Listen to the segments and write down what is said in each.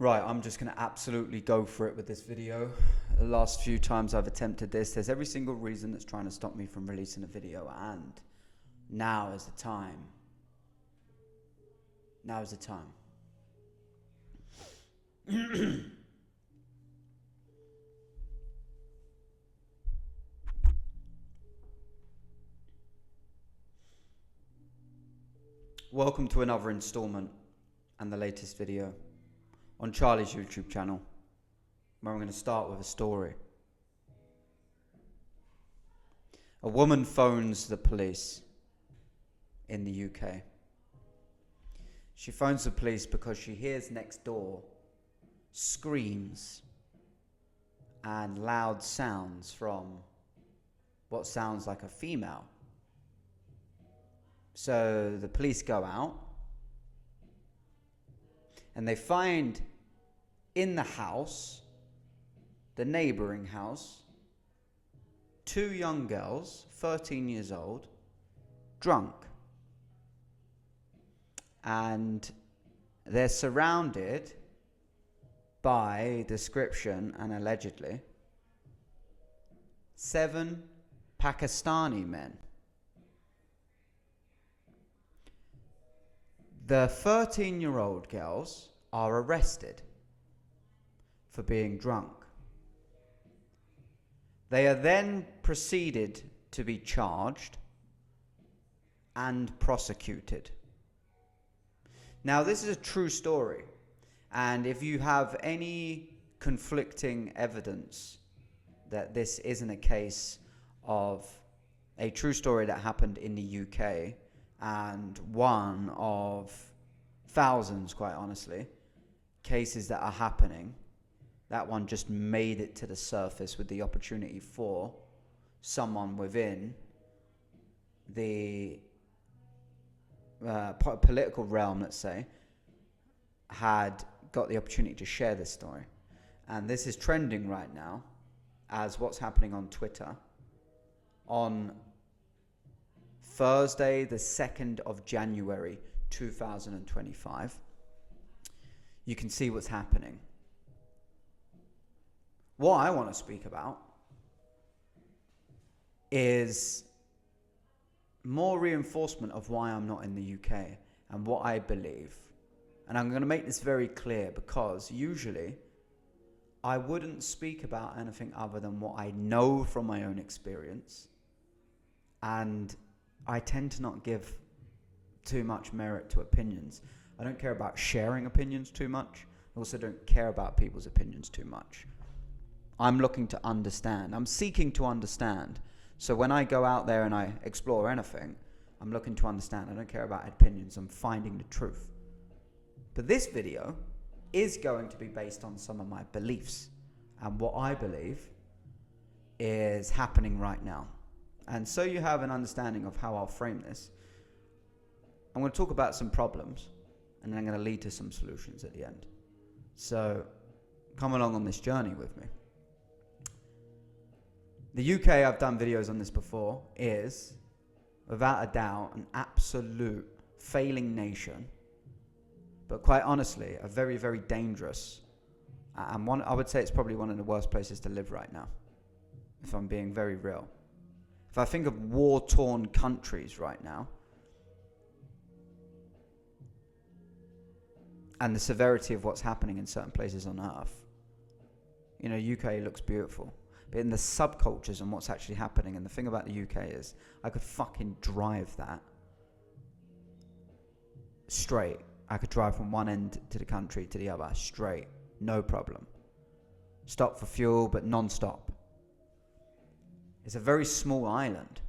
Right, I'm just going to absolutely go for it with this video. The last few times I've attempted this, there's every single reason that's trying to stop me from releasing a video, and now is the time. Now is the time. Welcome to another installment and the latest video on Charlie's YouTube channel, where I'm going to start with a story. A woman phones the police in the UK. She phones the police because she hears next door screams and loud sounds from what sounds like a female. So the police go out and they find in the house, the neighboring house, two young girls, 13 years old, drunk. And they're surrounded by, description and allegedly, 7 Pakistani men. The 13-year-old girls are arrested for being drunk. They are then proceeded to be charged and prosecuted. Now, this is a true story, and if you have any conflicting evidence that this isn't a case of a true story that happened in the UK and one of thousands, quite honestly, cases that are happening, that one just made it to the surface with the opportunity for someone within the political realm, let's say, had got the opportunity to share this story. And this is trending right now as what's happening on Twitter. On Thursday, the 2nd of January, 2025, you can see what's happening. What I want to speak about is more reinforcement of why I'm not in the UK and what I believe. And I'm going to make this very clear because usually I wouldn't speak about anything other than what I know from my own experience. And I tend to not give too much merit to opinions. I don't care about sharing opinions too much. I also don't care about people's opinions too much. I'm looking to understand. I'm seeking to understand. So when I go out there and I explore anything, I'm looking to understand. I don't care about opinions. I'm finding the truth. But this video is going to be based on some of my beliefs and what I believe is happening right now. And so you have an understanding of how I'll frame this. I'm going to talk about some problems and then I'm going to lead to some solutions at the end. So come along on this journey with me. The UK, I've done videos on this before, is, without a doubt, an absolute failing nation. But quite honestly, a very, very dangerous. And one, I would say it's probably one of the worst places to live right now, if I'm being very real. If I think of war-torn countries right now, and the severity of what's happening in certain places on Earth, you know, UK looks beautiful. But in the subcultures and what's actually happening, and the thing about the UK is, I could fucking drive that straight. I could drive from one end to the country to the other, straight, no problem. Stop for fuel, but non-stop. It's a very small island.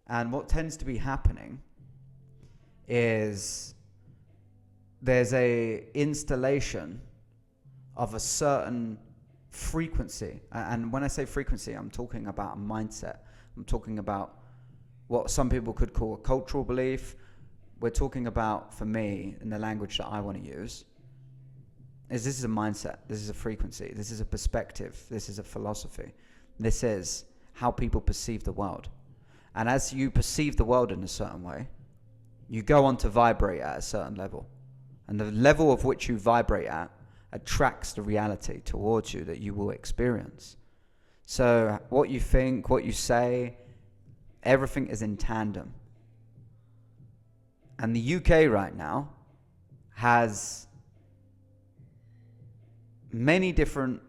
And what tends to be happening is there's a installation of a certain frequency. And when I say frequency, I'm talking about a mindset. I'm talking about what some people could call a cultural belief. We're talking about, for me, in the language that I want to use, is this is a mindset, this is a frequency, this is a perspective, this is a philosophy. This is how people perceive the world. And as you perceive the world in a certain way, you go on to vibrate at a certain level. And the level of which you vibrate at attracts the reality towards you that you will experience. So what you think, what you say, everything is in tandem. And the UK right now has many different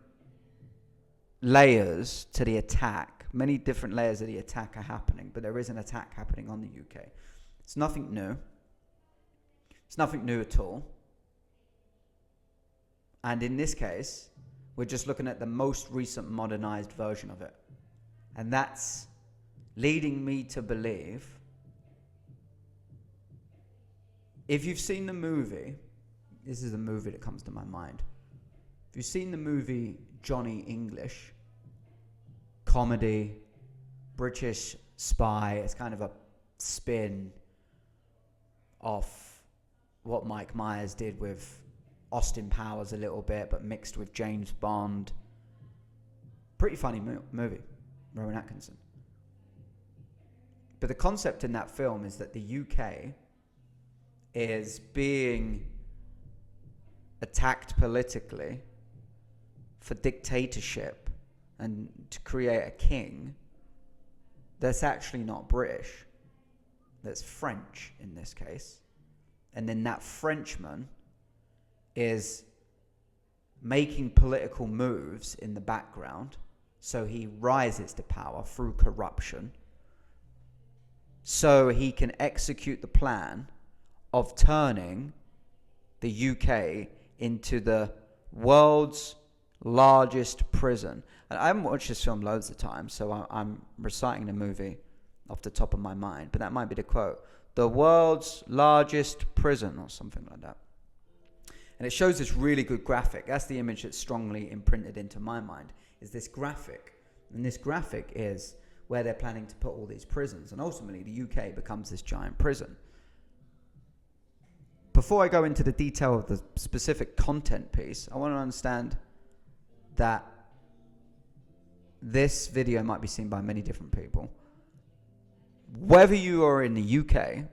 layers to the attack. Many different layers of the attack are happening, but there is an attack happening on the UK. It's nothing new. It's nothing new at all. And in this case, we're just looking at the most recent modernized version of it. And that's leading me to believe, if you've seen the movie, this is the movie that comes to my mind. If you've seen the movie Johnny English, comedy, British spy, it's kind of a spin off what Mike Myers did with Austin Powers a little bit, but mixed with James Bond. Pretty funny movie, Rowan Atkinson. But the concept in that film is that the UK is being attacked politically for dictatorship and to create a king that's actually not British, that's French in this case. And then that Frenchman is making political moves in the background, so he rises to power through corruption, so he can execute the plan of turning the UK into the world's largest prison. And I haven't watched this film loads of times, so I'm reciting the movie off the top of my mind, but that might be the quote. The world's largest prison, or something like that. And it shows this really good graphic. That's the image that's strongly imprinted into my mind, is this graphic. And this graphic is where they're planning to put all these prisons. And ultimately, the UK becomes this giant prison. Before I go into the detail of the specific content piece, I want to understand that this video might be seen by many different people. Whether you are in the UK,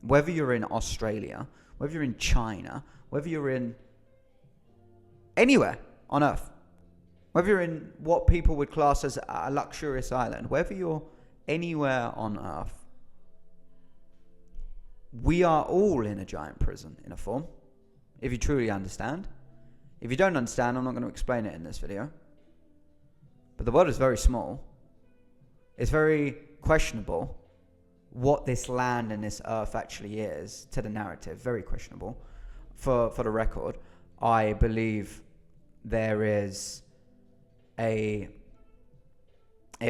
whether you're in Australia, whether you're in China, whether you're in anywhere on Earth, whether you're in what people would class as a luxurious island, whether you're anywhere on Earth, we are all in a giant prison in a form, if you truly understand. If you don't understand, I'm not going to explain it in this video. But the world is very small. It's very questionable what this land and this earth actually is to the narrative. Very questionable. For the record, I believe there is it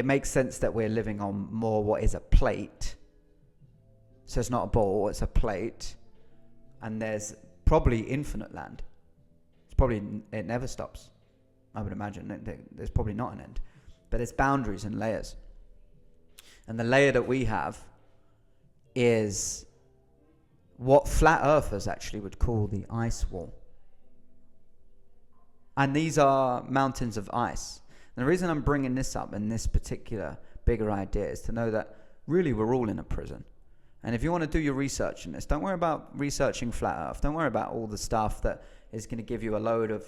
makes sense that we're living on more what is a plate. So it's not a ball, it's a plate. And there's probably infinite land. It never stops. I would imagine there's probably not an end. But there's boundaries and layers. And the layer that we have is what flat earthers actually would call the ice wall. And these are mountains of ice. And the reason I'm bringing this up in this particular bigger idea is to know that really we're all in a prison. And if you want to do your research in this, don't worry about researching flat earth. Don't worry about all the stuff that is going to give you a load of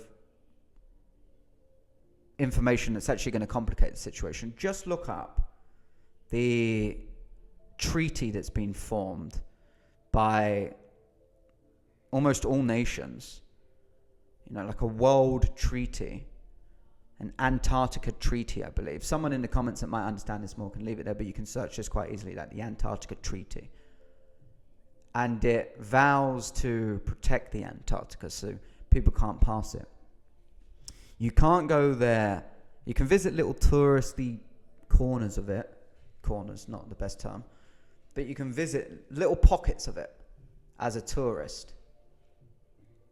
information that's actually going to complicate the situation. Just look up the treaty that's been formed by almost all nations, like a world treaty, an Antarctica treaty, I believe. Someone in the comments that might understand this more can leave it there, but you can search this quite easily, like the Antarctica treaty. And it vows to protect the Antarctica, so people can't pass it. You can't go there. You can visit little touristy corners of it. Corners, not the best term. But you can visit little pockets of it as a tourist.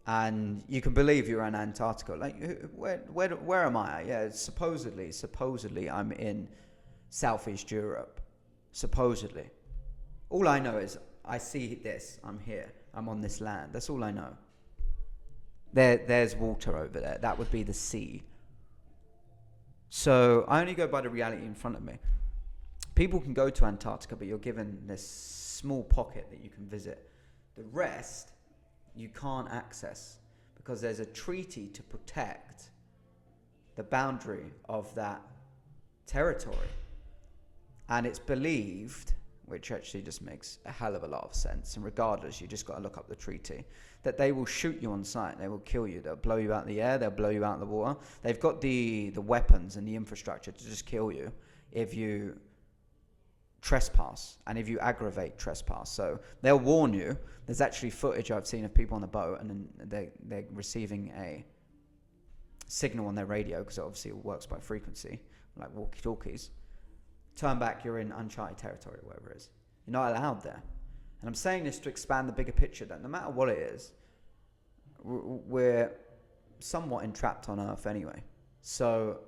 And you can believe you're in Antarctica. Like, where am I? Yeah, supposedly I'm in Southeast Europe. Supposedly. All I know is I see this. I'm here. I'm on this land. That's all I know. There's water over there. That would be the sea. So I only go by the reality in front of me. People can go to Antarctica, but you're given this small pocket that you can visit. The rest you can't access because there's a treaty to protect the boundary of that territory. And it's believed, which actually just makes a hell of a lot of sense, and regardless, you just got to look up the treaty, that they will shoot you on sight. They will kill you. They'll blow you out of the air. They'll blow you out of the water. They've got the weapons and the infrastructure to just kill you if you trespass and if you aggravate trespass. So they'll warn you. There's actually footage I've seen of people on the boat, and then they're receiving a signal on their radio, because obviously it works by frequency, like walkie-talkies. Turn back, you're in uncharted territory, or whatever it is. You're not allowed there. And I'm saying this to expand the bigger picture, that no matter what it is, we're somewhat entrapped on Earth anyway. So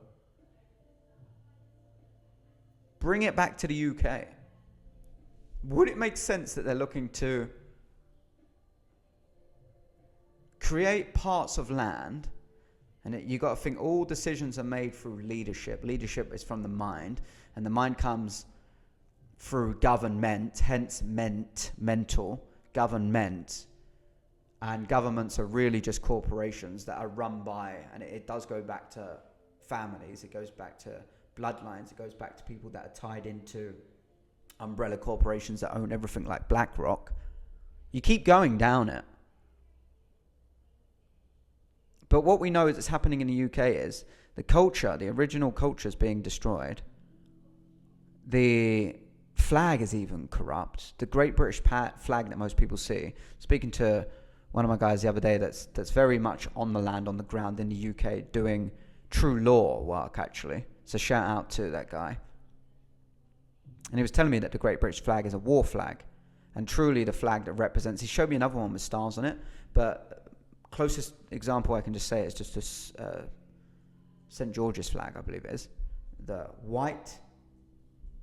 bring it back to the UK. Would it make sense that they're looking to create parts of land? And you got to think all decisions are made through leadership. Leadership is from the mind, and the mind comes through government, hence mental, government. And governments are really just corporations that are run by, and it does go back to families, it goes back to bloodlines, it goes back to people that are tied into umbrella corporations that own everything, like BlackRock. You keep going down it. But what we know is happening in the UK is the culture, the original culture, is being destroyed. The flag is even corrupt. The Great British flag that most people see. Speaking to one of my guys the other day that's very much on the land, on the ground in the UK, doing true law work, actually. So shout out to that guy. And he was telling me that the Great British flag is a war flag. And truly the flag that represents... He showed me another one with stars on it, but... Closest example I can just say is just this St. George's flag, I believe it is. The white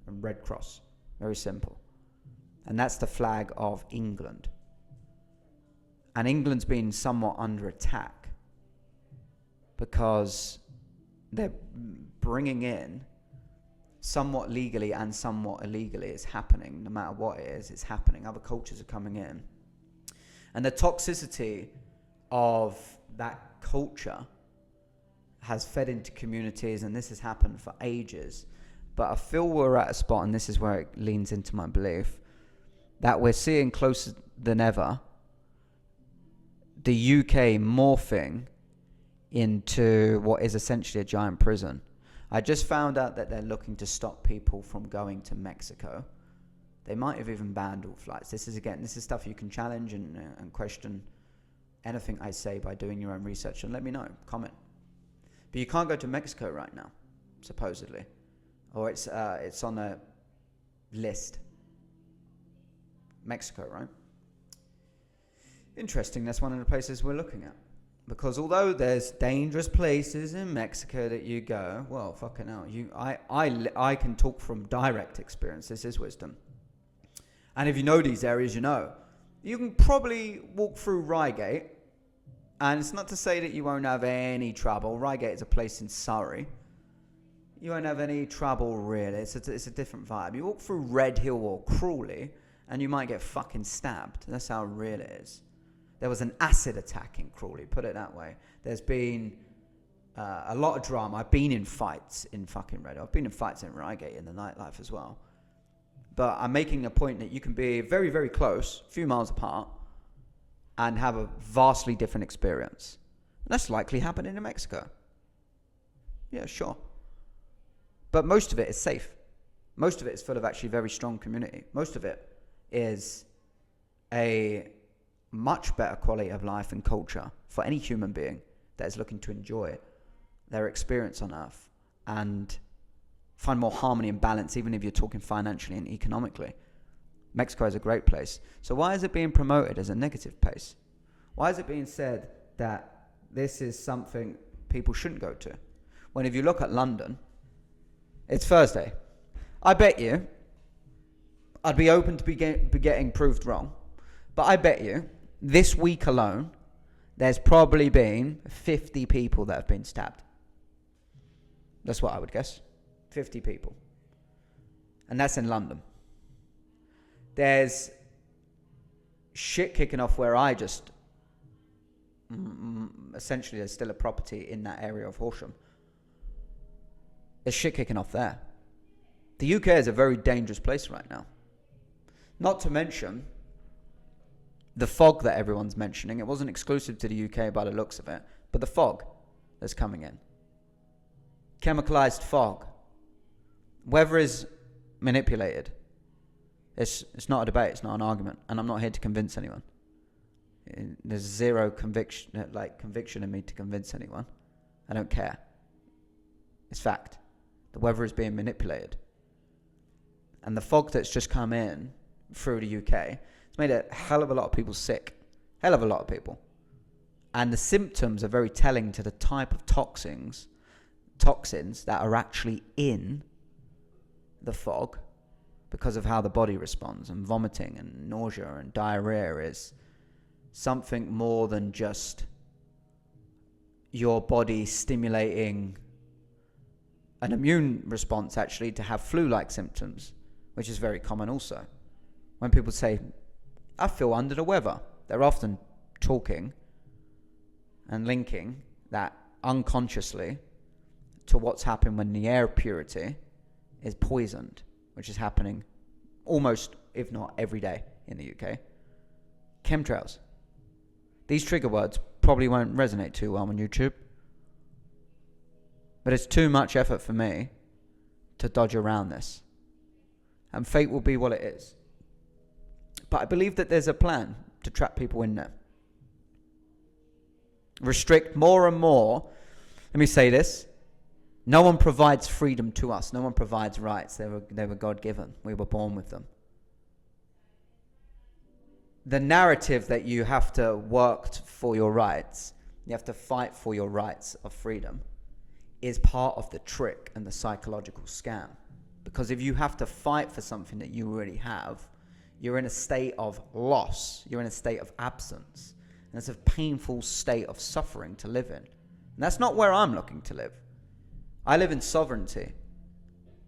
and red cross. Very simple. And that's the flag of England. And England's been somewhat under attack because they're bringing in, somewhat legally and somewhat illegally, it's happening. No matter what it is, it's happening. Other cultures are coming in. And the toxicity of that culture has fed into communities, and this has happened for ages. But I feel we're at a spot, and this is where it leans into my belief, that we're seeing closer than ever the UK morphing into what is essentially a giant prison. I just found out that they're looking to stop people from going to Mexico. They might have even banned all flights. This is stuff you can challenge and question anything I say by doing your own research, and let me know, comment. But you can't go to Mexico right now, supposedly, or it's on a list. Mexico, right? Interesting. That's one of the places we're looking at, because although there's dangerous places in Mexico that you go, well, fucking hell, I can talk from direct experience. This is wisdom, and if you know these areas, you know. You can probably walk through Reigate, and it's not to say that you won't have any trouble. Reigate is a place in Surrey. You won't have any trouble, really. It's a different vibe. You walk through Redhill or Crawley, and you might get fucking stabbed. That's how real it is. There was an acid attack in Crawley, put it that way. There's been a lot of drama. I've been in fights in fucking Redhill. I've been in fights in Reigate in the nightlife as well. But I'm making a point that you can be very, very close, a few miles apart, and have a vastly different experience. And that's likely happening in Mexico. Yeah, sure. But most of it is safe. Most of it is full of actually very strong community. Most of it is a much better quality of life and culture for any human being that is looking to enjoy their experience on Earth and find more harmony and balance, even if you're talking financially and economically. Mexico is a great place. So why is it being promoted as a negative place? Why is it being said that this is something people shouldn't go to? When if you look at London, it's Thursday. I bet you, I'd be open to be getting proved wrong, but I bet you, this week alone, there's probably been 50 people that have been stabbed. That's what I would guess. 50 people. And that's in London. There's shit kicking off where I just essentially there's still a property in that area of Horsham. There's shit kicking off there. The UK is a very dangerous place right now. Not to mention the fog that everyone's mentioning. It wasn't exclusive to the UK by the looks of it, but the fog that's coming in. Chemicalized fog. Weather is manipulated. It's not a debate, it's not an argument, and I'm not here to convince anyone. There's zero conviction in me to convince anyone. I don't care. It's fact. The weather is being manipulated. And the fog that's just come in through the UK, it's made a hell of a lot of people sick. Hell of a lot of people. And the symptoms are very telling to the type of toxins that are actually in the fog because of how the body responds. And vomiting and nausea and diarrhea is something more than just your body stimulating an immune response, actually, to have flu-like symptoms, which is very common also. When people say, I feel under the weather, they're often talking and linking that unconsciously to what's happened when the air purity is poisoned, which is happening almost, if not every day in the UK. Chemtrails. These trigger words probably won't resonate too well on YouTube, but it's too much effort for me to dodge around this. And fate will be what it is. But I believe that there's a plan to trap people in there. Restrict more and more. Let me say this. No one provides freedom to us. No one provides rights. They were God-given. We were born with them. The narrative that you have to work for your rights, you have to fight for your rights of freedom, is part of the trick and the psychological scam. Because if you have to fight for something that you already have, you're in a state of loss. You're in a state of absence. And it's a painful state of suffering to live in. And that's not where I'm looking to live. I live in sovereignty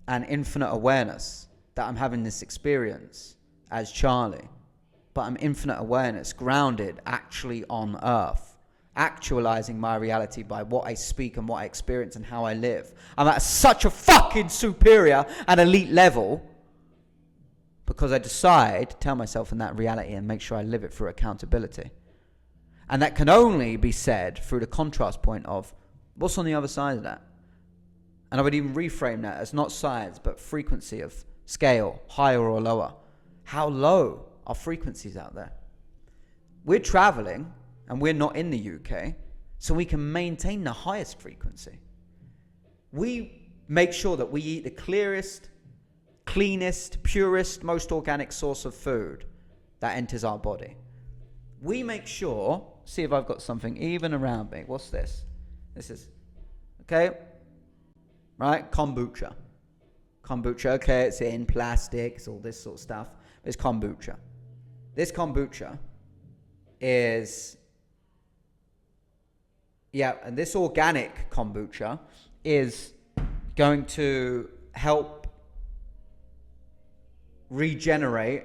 and infinite awareness that I'm having this experience as Charlie. But I'm infinite awareness, grounded actually on earth, actualizing my reality by what I speak and what I experience and how I live. I'm at such a fucking superior and elite level because I decide to tell myself in that reality and make sure I live it through accountability. And that can only be said through the contrast point of what's on the other side of that. And I would even reframe that as not size, but frequency of scale, higher or lower. How low are frequencies out there? We're traveling and we're not in the UK, so we can maintain the highest frequency. We make sure that we eat the clearest, cleanest, purest, most organic source of food that enters our body. We make sure, see if I've got something even around me. What's this? This is, okay, right, kombucha. Kombucha, okay, it's in plastics, all this sort of stuff. It's kombucha. This kombucha is, and this organic kombucha is going to help regenerate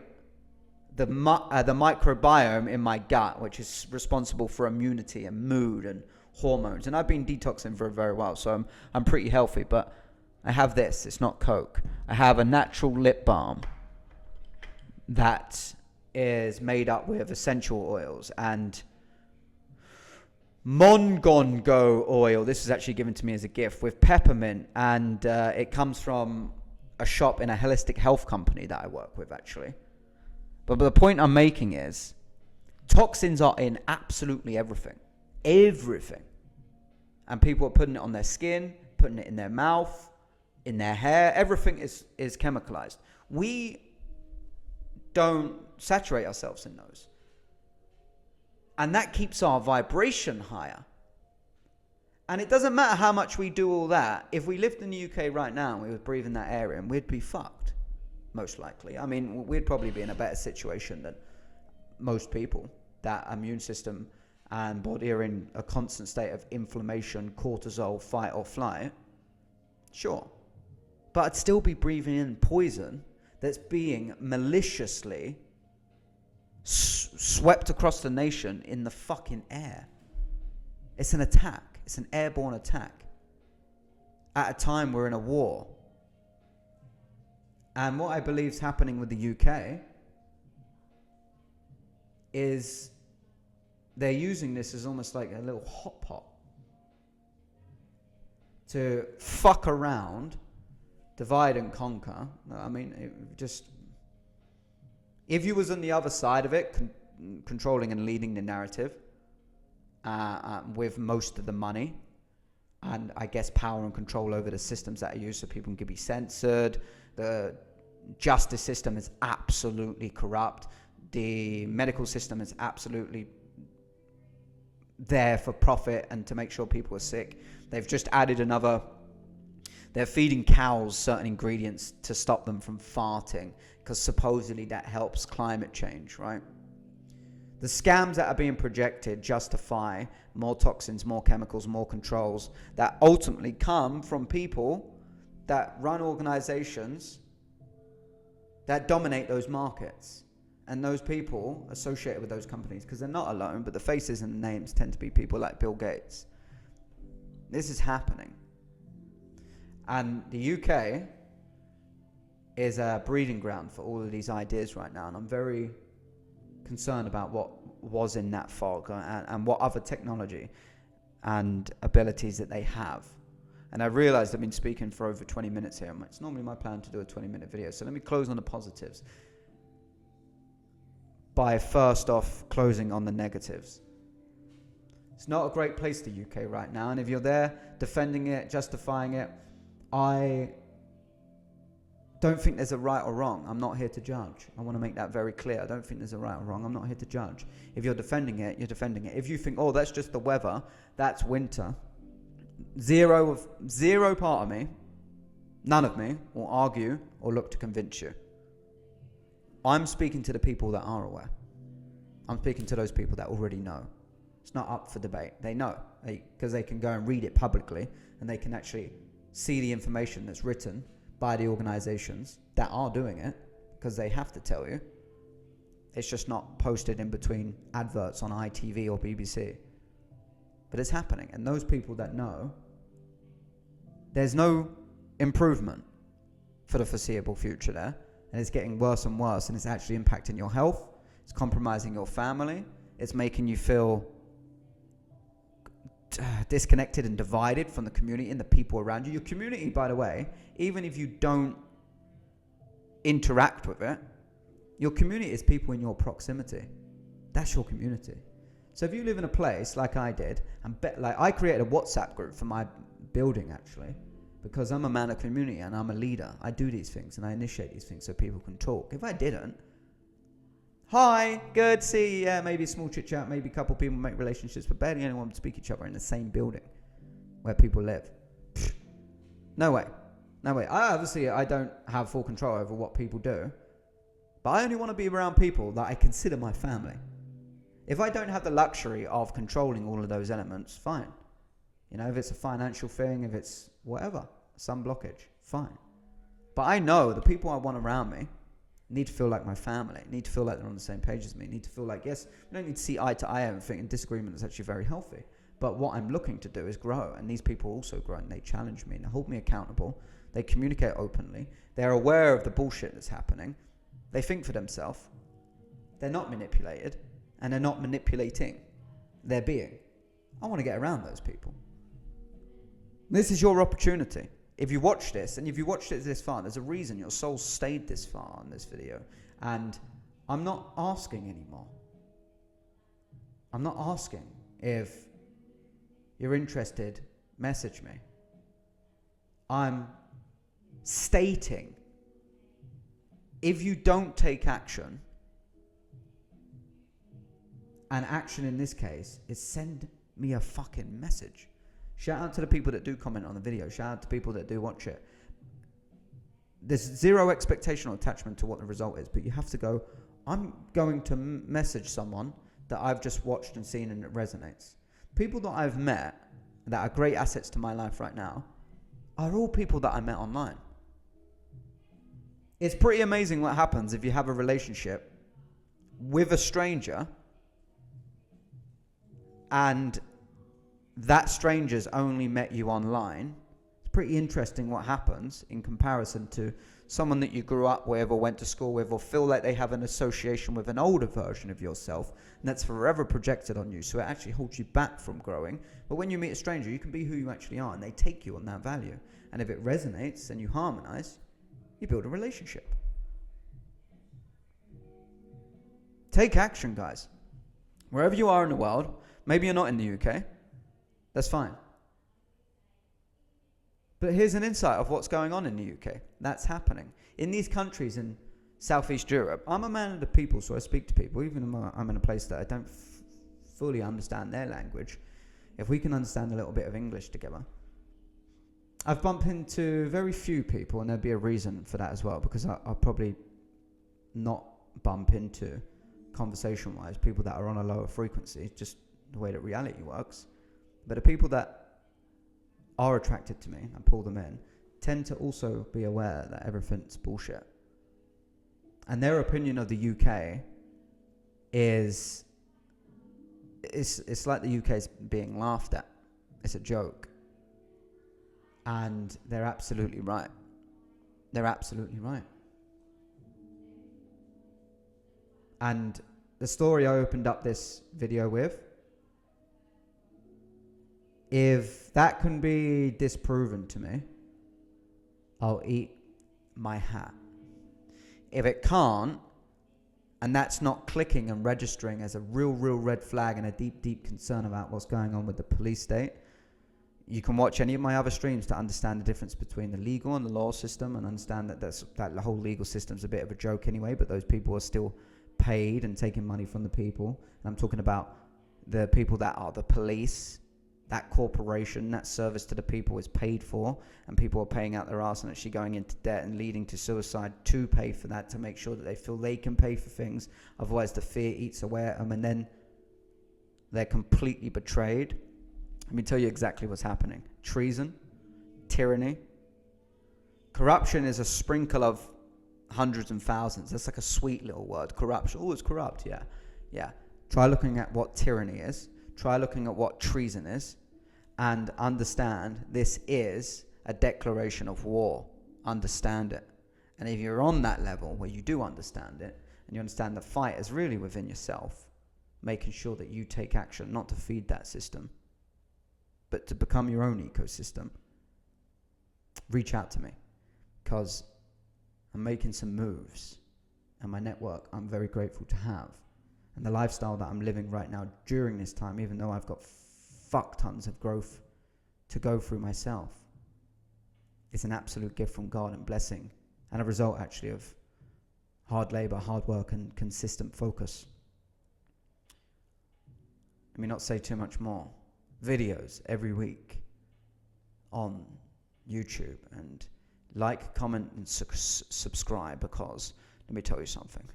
the microbiome in my gut, which is responsible for immunity and mood and hormones. And I've been detoxing for a very while, so I'm pretty healthy. But I have this. It's not Coke. I have a natural lip balm that is made up with essential oils and Mongongo oil. This is actually given to me as a gift with peppermint, and it comes from a shop in a holistic health company that I work with, actually. But the point I'm making is toxins are in absolutely everything. Everything. And people are putting it on their skin, putting it in their mouth, in their hair. Everything is chemicalized. We don't saturate ourselves in those. And that keeps our vibration higher. And it doesn't matter how much we do all that. If we lived in the UK right now and we were breathing that air in, we'd be fucked. Most likely. I mean, we'd probably be in a better situation than most people. That immune system and body are in a constant state of inflammation, cortisol, fight or flight. Sure. But I'd still be breathing in poison that's being maliciously swept across the nation in the fucking air. It's an attack. It's an airborne attack. At a time we're in a war. And what I believe is happening with the UK is they're using this as almost like a little hot pot to fuck around, divide and conquer. I mean, if you was on the other side of it, controlling and leading the narrative with most of the money and I guess power and control over the systems that are used so people can be censored, the justice system is absolutely corrupt, the medical system is absolutely there for profit and to make sure people are sick. They've just added they're feeding cows certain ingredients to stop them from farting because supposedly that helps climate change, right? The scams that are being projected justify more toxins, more chemicals, more controls that ultimately come from people that run organizations that dominate those markets. And those people associated with those companies, because they're not alone, but the faces and the names tend to be people like Bill Gates. This is happening. And the UK is a breeding ground for all of these ideas right now. And I'm very concerned about what was in that fog and what other technology and abilities that they have. And I realized I've been speaking for over 20 minutes here. It's normally my plan to do a 20-minute video. So let me close on the positives by first off closing on the negatives. It's not a great place, the UK, right now. And if you're there defending it, justifying it, I don't think there's a right or wrong. I'm not here to judge. I want to make that very clear. I don't think there's a right or wrong. I'm not here to judge. If you're defending it, you're defending it. If you think, oh, that's just the weather, that's winter, zero part of me, none of me, will argue or look to convince you. I'm speaking to the people that are aware. I'm speaking to those people that already know. It's not up for debate. They know, because they can go and read it publicly and they can actually see the information that's written by the organizations that are doing it, because they have to tell you. It's just not posted in between adverts on ITV or BBC. But it's happening. And those people that know, there's no improvement for the foreseeable future there. And it's getting worse and worse, and it's actually impacting your health. It's compromising your family. It's making you feel disconnected and divided from the community and the people around you. Your community, by the way, even if you don't interact with it, your community is people in your proximity. That's your community. So if you live in a place like I did, and I created a WhatsApp group for my building actually, because I'm a man of community and I'm a leader. I do these things and I initiate these things so people can talk. If I didn't, hi, good, see, yeah, maybe a small chit chat, maybe a couple people make relationships, but barely anyone would speak each other in the same building where people live. No way. I don't have full control over what people do, but I only want to be around people that I consider my family. If I don't have the luxury of controlling all of those elements, fine. If it's a financial thing, if it's whatever, some blockage, fine. But I know the people I want around me need to feel like my family, need to feel like they're on the same page as me, need to feel like, yes, we don't need to see eye to eye everything, and disagreement is actually very healthy. But what I'm looking to do is grow, and these people also grow, and they challenge me and hold me accountable. They communicate openly. They're aware of the bullshit that's happening. They think for themselves. They're not manipulated, and they're not manipulating their being. I want to get around those people. This is your opportunity. If you watch this, and if you watched it this far, there's a reason your soul stayed this far on this video. And I'm not asking anymore. I'm not asking. If you're interested, message me. I'm stating, if you don't take action, and action in this case is send me a fucking message. Shout out to the people that do comment on the video. Shout out to people that do watch it. There's zero expectation or attachment to what the result is, but you have to go, I'm going to message someone that I've just watched and seen and it resonates. People that I've met that are great assets to my life right now are all people that I met online. It's pretty amazing what happens if you have a relationship with a stranger and that stranger's only met you online, it's pretty interesting what happens in comparison to someone that you grew up with or went to school with or feel like they have an association with an older version of yourself, and that's forever projected on you, so it actually holds you back from growing. But when you meet a stranger, you can be who you actually are, and they take you on that value. And if it resonates and you harmonize, you build a relationship. Take action, guys. Wherever you are in the world, maybe you're not in the UK, that's fine. But here's an insight of what's going on in the UK. That's happening. In these countries in Southeast Europe, I'm a man of the people, so I speak to people, even if I'm in a place that I don't fully understand their language. If we can understand a little bit of English together. I've bumped into very few people, and there'd be a reason for that as well, because I'll probably not bump into, conversation-wise, people that are on a lower frequency, just the way that reality works. But the people that are attracted to me and pull them in tend to also be aware that everything's bullshit. And their opinion of the UK is, it's like the UK is being laughed at. It's a joke. And they're absolutely right. They're absolutely right. And the story I opened up this video with, if that can be disproven to me, I'll eat my hat. If it can't, and that's not clicking and registering as a real red flag and a deep concern about what's going on with the police state, you can watch any of my other streams to understand the difference between the legal and the law system, and understand that that the whole legal system's a bit of a joke anyway, but those people are still paid and taking money from the people. And I'm talking about the people that are the police. That corporation, that service to the people is paid for, and people are paying out their arse and actually going into debt and leading to suicide to pay for that, to make sure that they feel they can pay for things. Otherwise the fear eats away at them, and then they're completely betrayed. Let me tell you exactly what's happening. Treason, tyranny, corruption is a sprinkle of hundreds and thousands. That's like a sweet little word, corruption. Oh, it's corrupt, yeah. Try looking at what tyranny is. Try looking at what treason is, and understand this is a declaration of war. Understand it. And if you're on that level where you do understand it, and you understand the fight is really within yourself, making sure that you take action, not to feed that system, but to become your own ecosystem, reach out to me, because I'm making some moves, and my network I'm very grateful to have. And the lifestyle that I'm living right now during this time, even though I've got fuck tons of growth to go through myself, it's an absolute gift from God and blessing, and a result actually of hard labor, hard work, and consistent focus. Let me not say too much more. Videos every week on YouTube, and like, comment, and subscribe, because let me tell you something.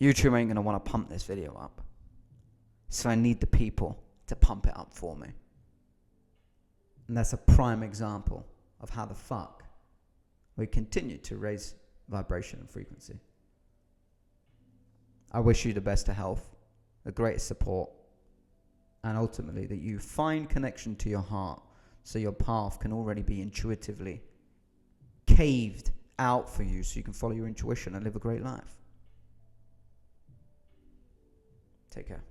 YouTube ain't going to want to pump this video up. So I need the people to pump it up for me. And that's a prime example of how the fuck we continue to raise vibration and frequency. I wish you the best of health, the greatest support, and ultimately that you find connection to your heart, so your path can already be intuitively caved out for you, so you can follow your intuition and live a great life. Take care.